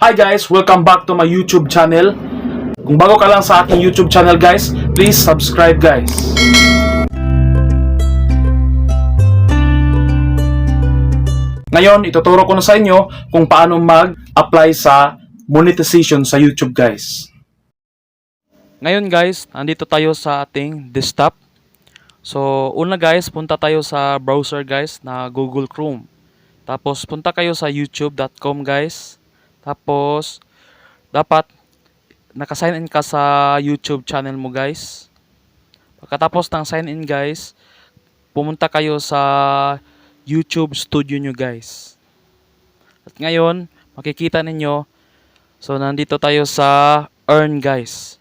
Hi guys! Welcome back to my YouTube channel. Kung bago ka lang sa aking YouTube channel guys, please subscribe guys. Ngayon, ituturo ko na sa inyo kung paano mag-apply sa monetization sa YouTube guys. Ngayon guys, andito tayo sa ating desktop. So, una guys, punta tayo sa browser guys na Google Chrome. Tapos, punta kayo sa youtube.com guys. Tapos, dapat naka-sign in ka sa YouTube channel mo guys. Pagkatapos ng sign in guys, pumunta kayo sa YouTube studio nyo guys. At ngayon, makikita ninyo, so nandito tayo sa earn guys.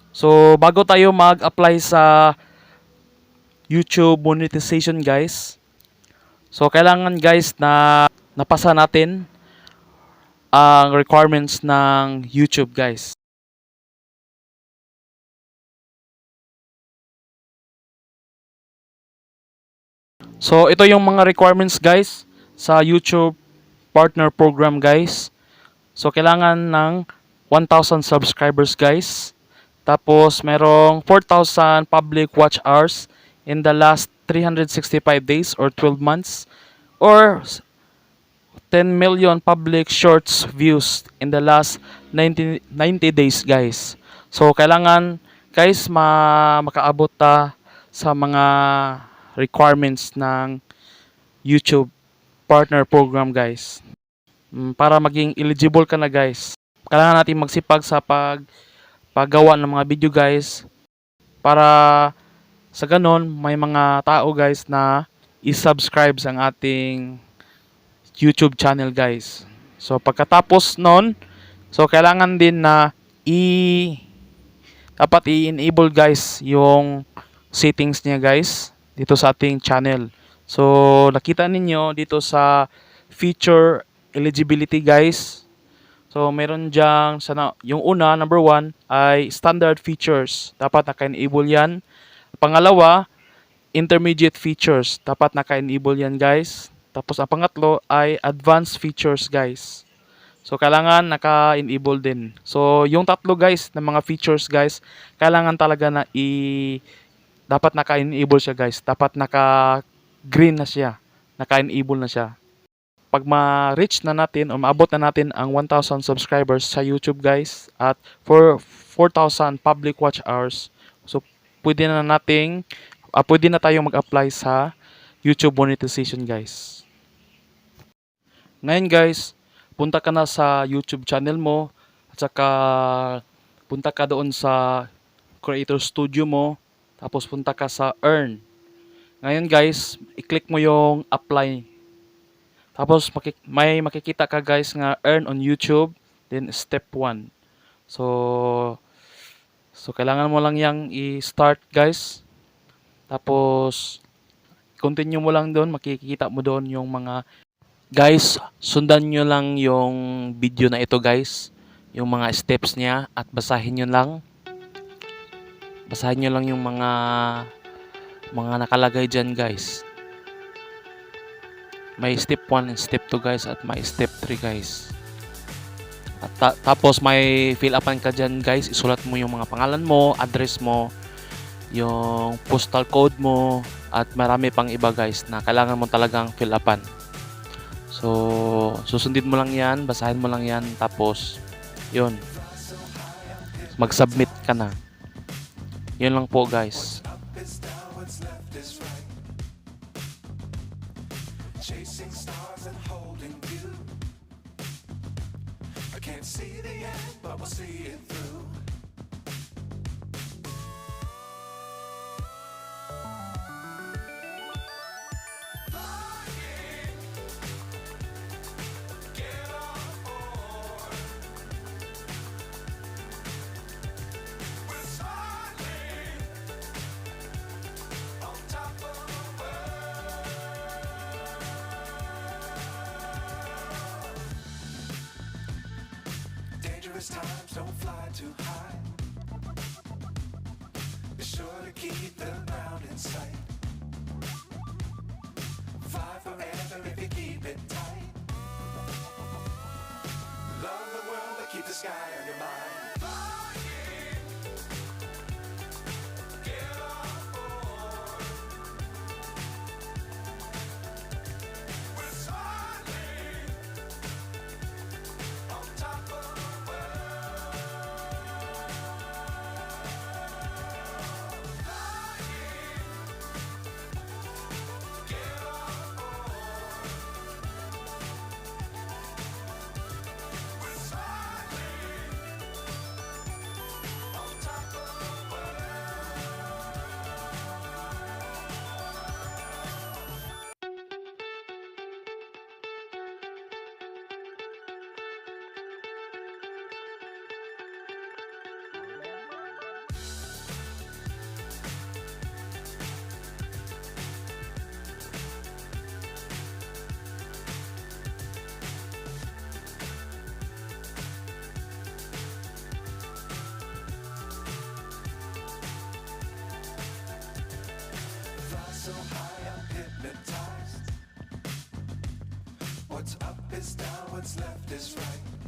So bago tayo mag-apply sa YouTube monetization guys, so kailangan guys na napasa natin ang requirements ng YouTube guys. So ito yung mga requirements guys sa YouTube Partner Program guys. So kailangan ng 1,000 subscribers guys. Tapos merong 4,000 public watch hours in the last 365 days or 12 months. Or 10 million public shorts views in the last 90 days guys. So kailangan guys makaabot ta sa mga requirements ng YouTube Partner Program guys. Para maging eligible ka na guys. Kailangan natin magsipag sa paggawa ng mga video guys. Para sa ganon may mga tao guys na i-subscribe ang ating YouTube channel guys. So pagkatapos nun, so kailangan din na dapat i-enable guys yung settings niya guys dito sa ating channel. So nakita ninyo dito sa feature eligibility guys. So meron diyang yung una, number 1 ay standard features. Dapat naka-enable yan. Pangalawa, intermediate features. Dapat naka-enable yan guys. Tapos ang pangatlo ay advanced features guys. So kailangan naka-enable din. So yung tatlo guys na mga features guys, kailangan talaga na dapat naka-enable siya guys. Dapat naka-green na siya. Naka-enable na siya. Pag ma-reach na natin o maabot na natin ang 1,000 subscribers sa YouTube guys at for 4,000 public watch hours, so pwede na tayong mag-apply sa YouTube monetization guys. Ngayon guys, punta ka na sa YouTube channel mo at saka punta ka doon sa Creator Studio mo, tapos punta ka sa Earn. Ngayon guys, i-click mo yung Apply. Tapos may makikita ka guys nga Earn on YouTube, then Step 1. So kailangan mo lang yang i-start guys. Tapos continue mo lang doon, makikita mo doon yung mga guys, sundan nyo lang yung video na ito guys, yung mga steps niya at basahin nyo lang yung mga nakalagay dyan guys. May step 1 and step 2 guys at may step 3 guys. At tapos may fill upan ka dyan guys, isulat mo yung mga pangalan mo, address mo, yung postal code mo at marami pang iba guys na kailangan mo talagang fill upan. So susundin mo lang yan, basahin mo lang yan, tapos yun, mag-submit ka na. Yun lang po guys. Chasing stars and holding you. I can't see the end, but we'll see it through. Get on board. We're smiling on top of the world. Dangerous times, don't fly too high. Be sure to keep the ground in sight. Fly forever if you keep it tight. the sky on your mind. Flying, get on board. We're soaring on top of the world. Flying, get on board. We're soaring on top of the fly so high, I'm hypnotized. What's up is down, what's left is right.